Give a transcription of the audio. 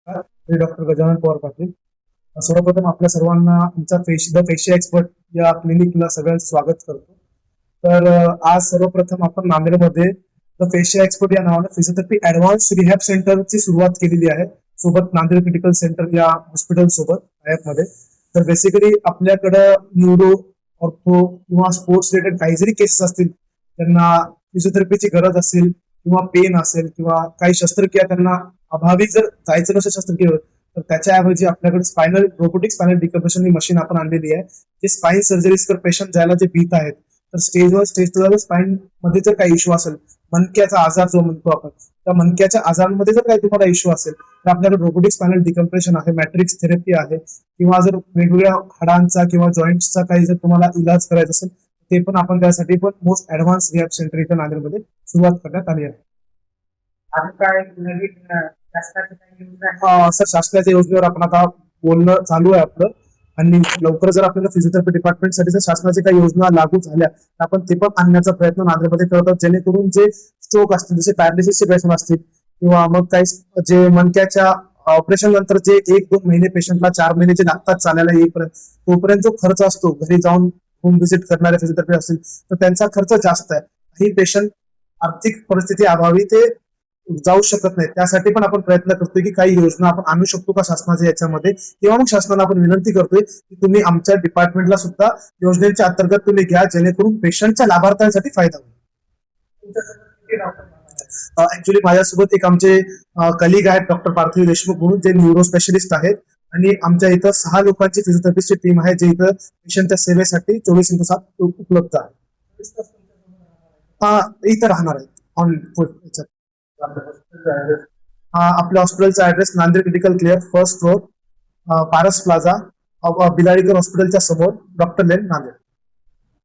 मी doctor Gajanan Pawar Patil. सर्वप्रथम आपल्या सर्वांना आमच्या द फेशिया एक्सपर्ट या क्लिनिकला सगळ्यांचं स्वागत करतो. तर आज सर्वप्रथम आपण नांदेडमध्ये द फेशिया एक्सपर्ट या नावाने फिजिओथेरपी ऍडव्हान्स रिहॅब सेंटरची सुरुवात केलेली आहे, सोबत नांदेड क्रिटिकल सेंटर या हॉस्पिटल सोबत मध्ये. तर बेसिकली आपल्याकडं न्यूरो, ऑर्थो किंवा स्पोर्ट्स रिलेटेड काही जरी केसेस असतील, त्यांना फिजिओथेरपीची गरज असेल किंवा पेन असेल किंवा काही शस्त्रक्रिया त्यांना अभावी जर जायचं नसेल शस्त्रक्रियेवर, तर त्याच्याऐवजी आपल्याकडे स्पायनल रोबोटिक स्पायनल डिकम्प्रेशन ही मशीन आपण आणलेली आहे. जे स्पाइन सर्जरीज कर पेशंट जायला जे भीत आहेत, तर स्टेजवर स्पाइन मध्ये जर काही इश्यू असेल, मणक्याचा आजार जो म्हणतो आपण, त्या मणक्याच्या आजारांमध्ये जर काही तुम्हाला इश्यू असेल, तर आपल्याकडे रोबोटिक स्पायनल डिकम्प्रेशन आहे, मॅट्रिक्स थेरपी आहे, किंवा जर वेगवेगळ्या हाडांचा किंवा जॉईंट्सचा काही जर तुम्हाला इलाज करायचा असेल, ते पण आपण त्यासाठी पण मोस्ट ऍडव्हान्स रिहॅब सेंटर इथं नांदेडमध्ये सुरुवात करण्यात आली आहे. सर, शासनाच्या योजनेवर आपण आता बोलणं चालू आहे आपलं, आणि लवकर जर आपल्याला फिजिओथेरपी डिपार्टमेंटसाठी जर शासनाची काही योजना लागू झाल्या, तर आपण ते पण आणण्याचा प्रयत्न नांदेडमध्ये करतात, जेणेकरून जे स्ट्रोक असतील, जसे पॅरालिसिसचे पेशंट असतील, किंवा मग काही जे मणक्याच्या ऑपरेशन नंतर जे 1-2 महिने पेशंटला 4 महिने जे लागतात चालायला येईपर्यंत, तोपर्यंत जो खर्च असतो, घरी जाऊन होम व्हिजिट करणारे फिजिओथेरपी असतील, तर त्यांचा खर्च जास्त आहे. ही पेशंट आर्थिक परिस्थिती अभावी ते जाऊ शकत नाही. त्यासाठी पण आपण प्रयत्न करतोय की काही योजना आपण आणू शकतो का शासनाच्या याच्यामध्ये, किंवा मग शासनाला आपण विनंती करतोय की तुम्ही आमच्या डिपार्टमेंटला सुद्धा योजनेच्या अंतर्गत तुम्ही घ्या, जेणेकरून पेशंटच्या लाभार्थ्यांसाठी फायदा होईल. ऍक्च्युली माझ्यासोबत एक आमचे कलिग आहेत, डॉक्टर पार्थिव देशमुख म्हणून, जे न्यूरो स्पेशलिस्ट आहेत, आणि आमच्या इथं 6 लोकांची फिजिओथेरपिस्टची टीम आहे, जे इथं पेशंटच्या सेवेसाठी 24x7 उपलब्ध आहे. इथं राहणार आहेत ऑन. आपल्या हॉस्पिटलचा address Nanded critical care, first floor, Paras plaza, Biladikar हॉस्पिटलच्या समोर, डॉक्टर लेन, नांदेड.